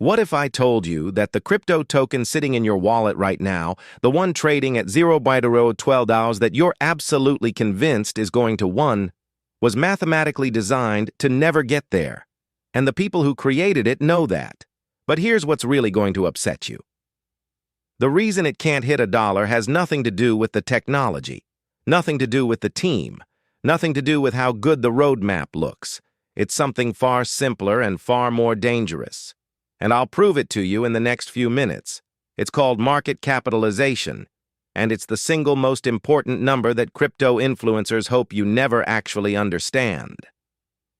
What if I told you that the crypto token sitting in your wallet right now, the one trading at $0.12 that you're absolutely convinced is going to 1, was mathematically designed to never get there? And the people who created it know that. But here's what's really going to upset you. The reason it can't hit $1 has nothing to do with the technology, nothing to do with the team, nothing to do with how good the roadmap looks. It's something far simpler and far more dangerous. And I'll prove it to you in the next few minutes. It's called market capitalization, and it's the single most important number that crypto influencers hope you never actually understand.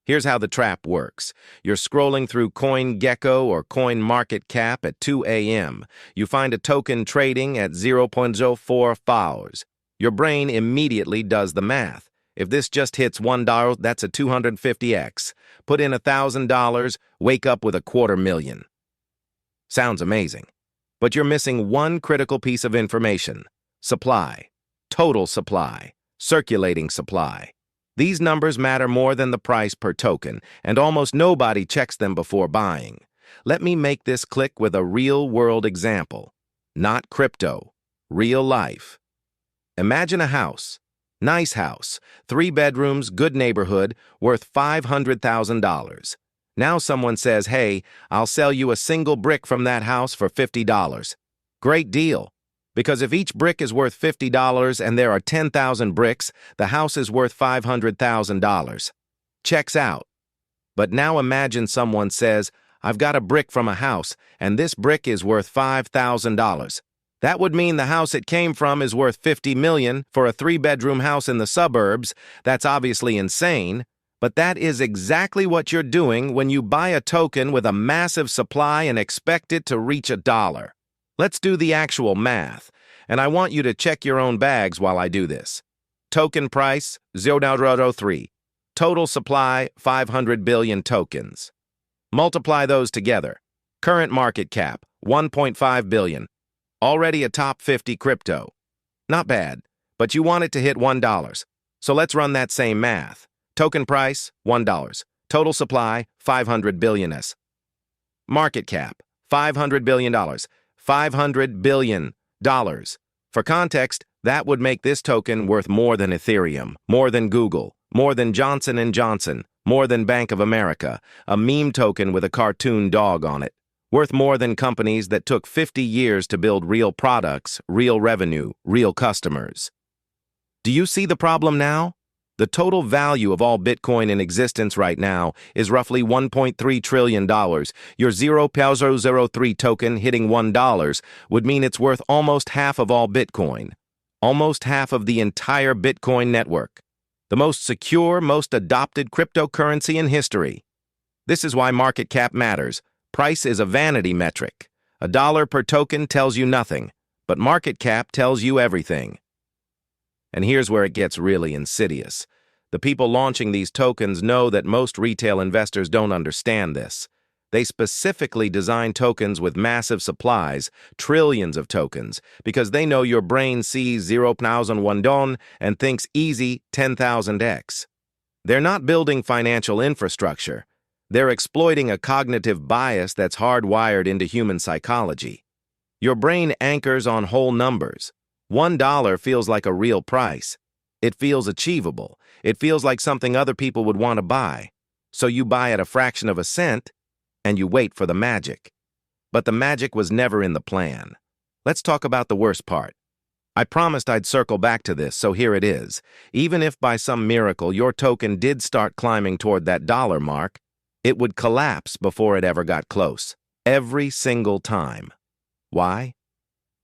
Here's how the trap works. You're scrolling through CoinGecko or CoinMarketCap at 2 a.m. You find a token trading at 0.04 hours. Your brain immediately does the math. If this just hits $1, that's a 250x. Put in $1,000, wake up with $250,000. Sounds amazing. But you're missing one critical piece of information. Supply. Total supply. Circulating supply. These numbers matter more than the price per token, and almost nobody checks them before buying. Let me make this click with a real-world example. Not crypto. Real life. Imagine a house. Nice house, 3 bedrooms, good neighborhood, worth $500,000. Now someone says, hey, I'll sell you a single brick from that house for $50. Great deal, because if each brick is worth $50 and there are 10,000 bricks, the house is worth $500,000. Checks out. But now imagine someone says, I've got a brick from a house, and this brick is worth $5,000. That would mean the house it came from is worth $50 million for a 3-bedroom house in the suburbs. That's obviously insane, but that is exactly what you're doing when you buy a token with a massive supply and expect it to reach $1. Let's do the actual math, and I want you to check your own bags while I do this. Token price, 0.03. Total supply, 500 billion tokens. Multiply those together. Current market cap, 1.5 billion. Already a top 50 crypto. Not bad, but you want it to hit $1. So let's run that same math. Token price, $1. Total supply, 500 billion. Market cap, $500 billion. $500 billion. For context, that would make this token worth more than Ethereum, more than Google, more than Johnson & Johnson, more than Bank of America, a meme token with a cartoon dog on it. Worth more than companies that took 50 years to build real products, real revenue, real customers. Do you see the problem now? The total value of all Bitcoin in existence right now is roughly $1.3 trillion. Your 0.003 token hitting $1 would mean it's worth almost half of all Bitcoin. Almost half of the entire Bitcoin network. The most secure, most adopted cryptocurrency in history. This is why market cap matters. Price is a vanity metric. $1 per token tells you nothing, but market cap tells you everything. And here's where it gets really insidious. The people launching these tokens know that most retail investors don't understand this. They specifically design tokens with massive supplies, trillions of tokens, because they know your brain sees 0.01 and thinks easy 10,000x. They're not building financial infrastructure. They're exploiting a cognitive bias that's hardwired into human psychology. Your brain anchors on whole numbers. $1 feels like a real price. It feels achievable. It feels like something other people would want to buy. So you buy at a fraction of a cent, and you wait for the magic. But the magic was never in the plan. Let's talk about the worst part. I promised I'd circle back to this, so here it is. Even if by some miracle your token did start climbing toward that dollar mark, it would collapse before it ever got close. Every single time. Why?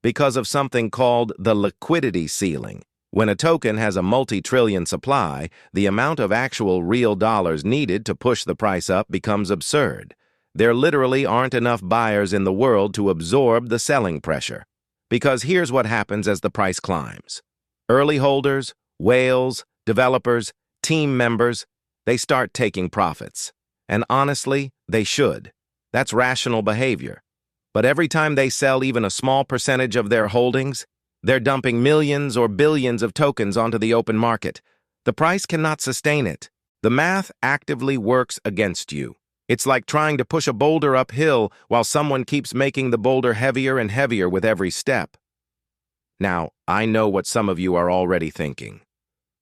Because of something called the liquidity ceiling. When a token has a multi-trillion supply, the amount of actual real dollars needed to push the price up becomes absurd. There literally aren't enough buyers in the world to absorb the selling pressure. Because here's what happens as the price climbs. Early holders, whales, developers, team members, they start taking profits. And honestly, they should. That's rational behavior. But every time they sell even a small percentage of their holdings, they're dumping millions or billions of tokens onto the open market. The price cannot sustain it. The math actively works against you. It's like trying to push a boulder uphill while someone keeps making the boulder heavier and heavier with every step. Now, I know what some of you are already thinking.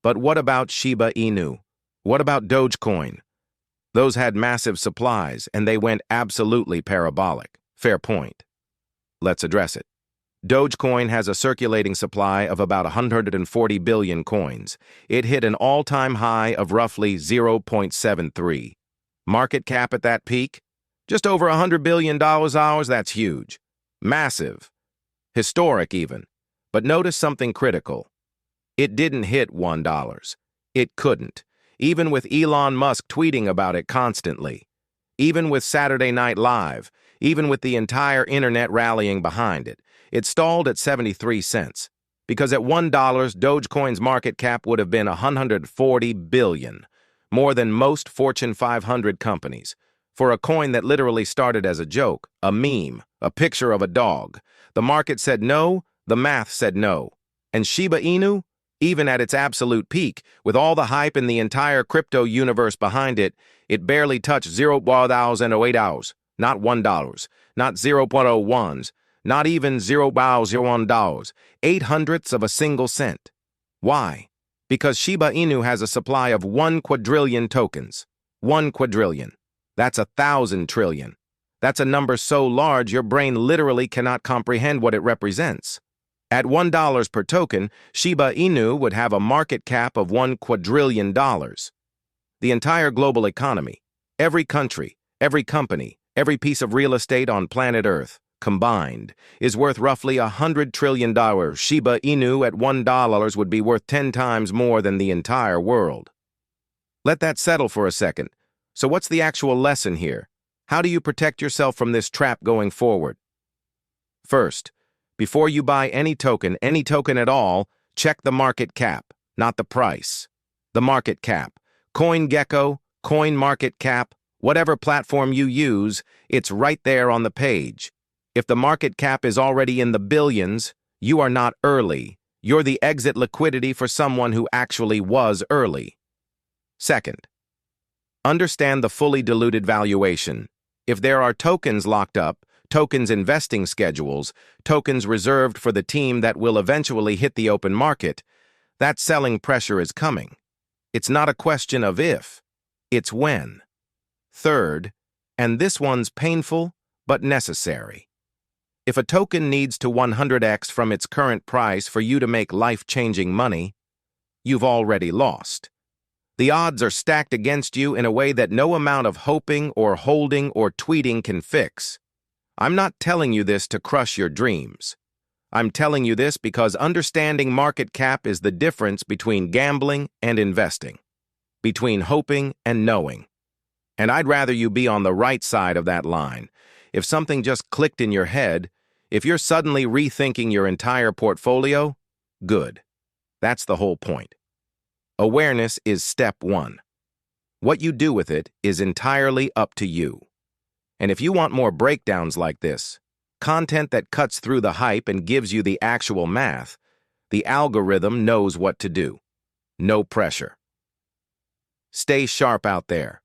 But what about Shiba Inu? What about Dogecoin? Those had massive supplies, and they went absolutely parabolic. Fair point. Let's address it. Dogecoin has a circulating supply of about 140 billion coins. It hit an all-time high of roughly 0.73. Market cap at that peak? Just over $100 billion. That's huge. Massive. Historic even. But notice something critical. It didn't hit $1. It couldn't. Even with Elon Musk tweeting about it constantly. Even with Saturday Night Live. Even with the entire internet rallying behind it. It stalled at 73 cents. Because at $1, Dogecoin's market cap would have been 140 billion. More than most Fortune 500 companies. For a coin that literally started as a joke, a meme, a picture of a dog. The market said no, the math said no. And Shiba Inu? Even at its absolute peak, with all the hype in the entire crypto universe behind it, it barely touched 0.08 hours, not $1, not 0.01s, not even 0.01, 0.08 of a single cent. Why? Because Shiba Inu has a supply of 1 quadrillion tokens. 1 quadrillion. That's 1,000 trillion. That's a number so large your brain literally cannot comprehend what it represents. At $1 per token, Shiba Inu would have a market cap of $1 quadrillion. The entire global economy, every country, every company, every piece of real estate on planet Earth, combined, is worth roughly $100 trillion. Shiba Inu at $1 would be worth 10 times more than the entire world. Let that settle for a second. So what's the actual lesson here? How do you protect yourself from this trap going forward? First, before you buy any token at all, check the market cap, not the price. The market cap. CoinGecko, CoinMarketCap, whatever platform you use, it's right there on the page. If the market cap is already in the billions, you are not early. You're the exit liquidity for someone who actually was early. Second, understand the fully diluted valuation. If there are tokens locked up, tokens investing schedules, tokens reserved for the team that will eventually hit the open market, that selling pressure is coming. It's not a question of if, it's when. Third, and this one's painful but necessary. If a token needs to 100x from its current price for you to make life-changing money, you've already lost. The odds are stacked against you in a way that no amount of hoping or holding or tweeting can fix. I'm not telling you this to crush your dreams. I'm telling you this because understanding market cap is the difference between gambling and investing, between hoping and knowing. And I'd rather you be on the right side of that line. If something just clicked in your head, if you're suddenly rethinking your entire portfolio, good. That's the whole point. Awareness is step one. What you do with it is entirely up to you. And if you want more breakdowns like this, content that cuts through the hype and gives you the actual math, the algorithm knows what to do. No pressure. Stay sharp out there.